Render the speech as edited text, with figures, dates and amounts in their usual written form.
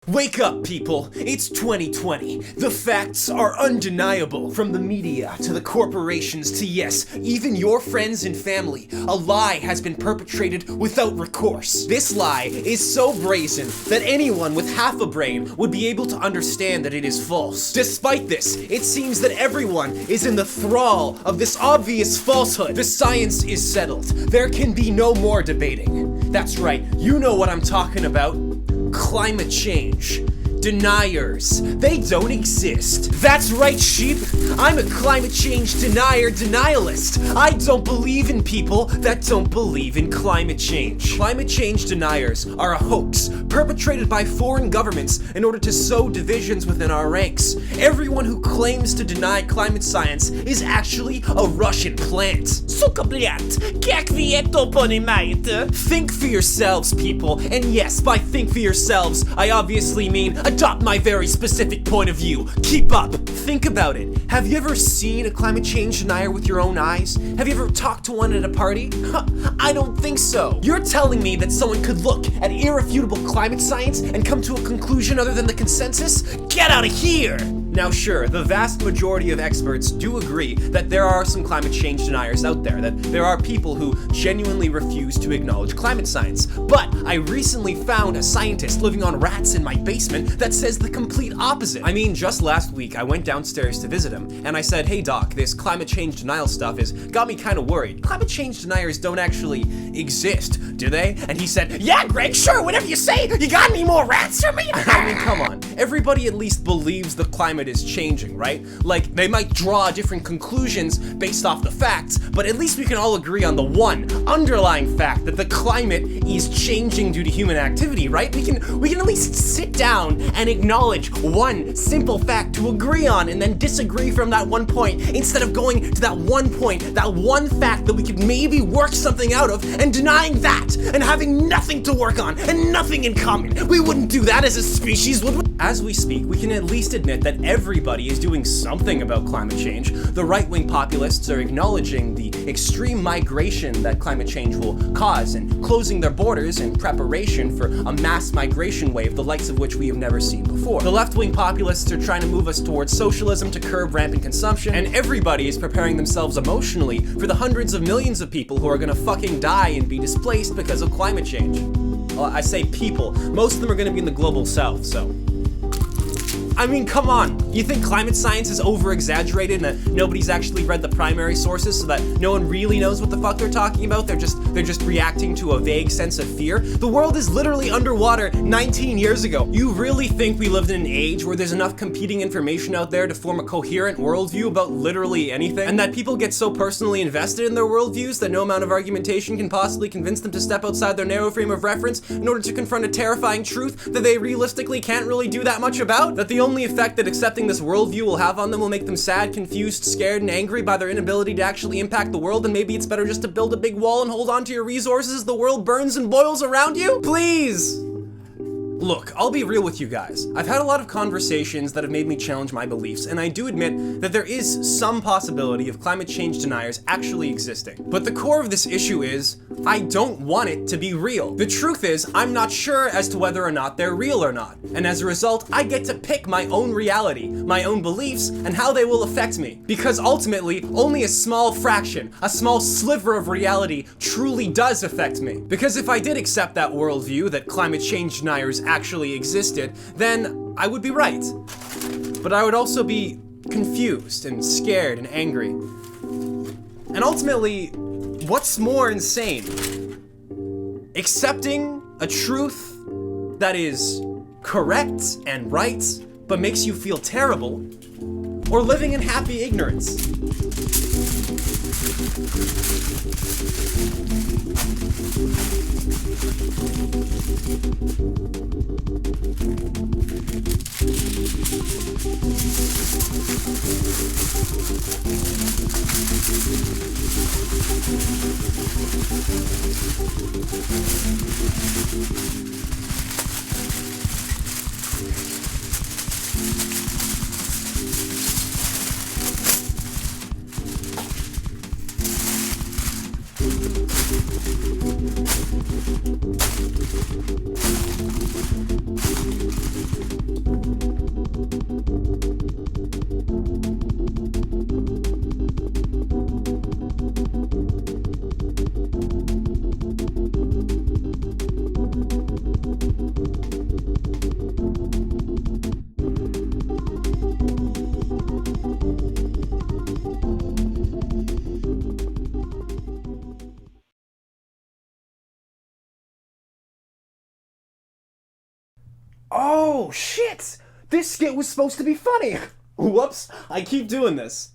Wake up, people. It's 2020. The facts are undeniable. From the media to the corporations to, yes, even your friends and family, a lie has been perpetrated without recourse. This lie is so brazen that anyone with half a brain would be able to understand that it is false. Despite this, it seems that everyone is in the thrall of this obvious falsehood. The science is settled. There can be no more debating. That's right, you know what I'm talking about. Climate change. Deniers. They don't exist. That's right, sheep. I'm a climate change denier denialist. I don't believe in people that don't believe in climate change. Climate change deniers are a hoax perpetrated by foreign governments in order to sow divisions within our ranks. Everyone who claims to deny climate science is actually a Russian plant. Suka bliat, jak vi to понимаете? Think for yourselves, people. And yes, by think for yourselves, I obviously mean adopt my very specific point of view. Keep up. Think about it. Have you ever seen a climate change denier with your own eyes? Have you ever talked to one at a party? I don't think so. You're telling me that someone could look at irrefutable climate science and come to a conclusion other than the consensus? Get out of here! Now sure, the vast majority of experts do agree that there are some climate change deniers out there, that there are people who genuinely refuse to acknowledge climate science. But I recently found a scientist living on rats in my basement that says the complete opposite. I mean, just last week I went downstairs to visit him, and I said, "Hey doc, this climate change denial stuff has got me kind of worried. Climate change deniers don't actually exist, do they?" And he said, Yeah, Greg, sure, whatever you say. You got any more rats for me? I mean, come on. Everybody at least believes the climate is changing, right? Like, they might draw different conclusions based off the facts, but at least we can all agree on the one underlying fact that the climate is changing due to human activity, right? We can at least sit down and acknowledge one simple fact to agree on and then disagree from that one point instead of going to that one point, that one fact that we could maybe work something out of and denying that and having nothing to work on and nothing in common. We wouldn't do that as a species, would we? As we speak, we can at least admit that everybody is doing something about climate change. The right-wing populists are acknowledging the extreme migration that climate change will cause and closing their borders in preparation for a mass migration wave, the likes of which we have never seen before. The left-wing populists are trying to move us towards socialism to curb rampant consumption, and everybody is preparing themselves emotionally for the hundreds of millions of people who are gonna fucking die and be displaced because of climate change. Well, I say people. Most of them are gonna be in the global south, so... I mean, come on. You think climate science is over-exaggerated and that nobody's actually read the primary sources so that no one really knows what the fuck they're talking about? They're just reacting to a vague sense of fear? The world is literally underwater 19 years ago. You really think we lived in an age where there's enough competing information out there to form a coherent worldview about literally anything? And that people get so personally invested in their worldviews that no amount of argumentation can possibly convince them to step outside their narrow frame of reference in order to confront a terrifying truth that they realistically can't really do that much about? That the only effect that accepting this worldview will have on them will make them sad, confused, scared, and angry by their inability to actually impact the world, and maybe it's better just to build a big wall and hold on to your resources as the world burns and boils around you? Please! Look, I'll be real with you guys. I've had a lot of conversations that have made me challenge my beliefs, and I do admit that there is some possibility of climate change deniers actually existing. But the core of this issue is, I don't want it to be real. The truth is, I'm not sure as to whether or not they're real or not. And as a result, I get to pick my own reality, my own beliefs, and how they will affect me. Because ultimately, only a small fraction, a small sliver of reality truly does affect me. Because if I did accept that worldview that climate change deniers actually existed, then I would be right. But I would also be confused and scared and angry. And ultimately, what's more insane? Accepting a truth that is correct and right, but makes you feel terrible, or living in happy ignorance? Oh, shit! This skit was supposed to be funny! Whoops, I keep doing this.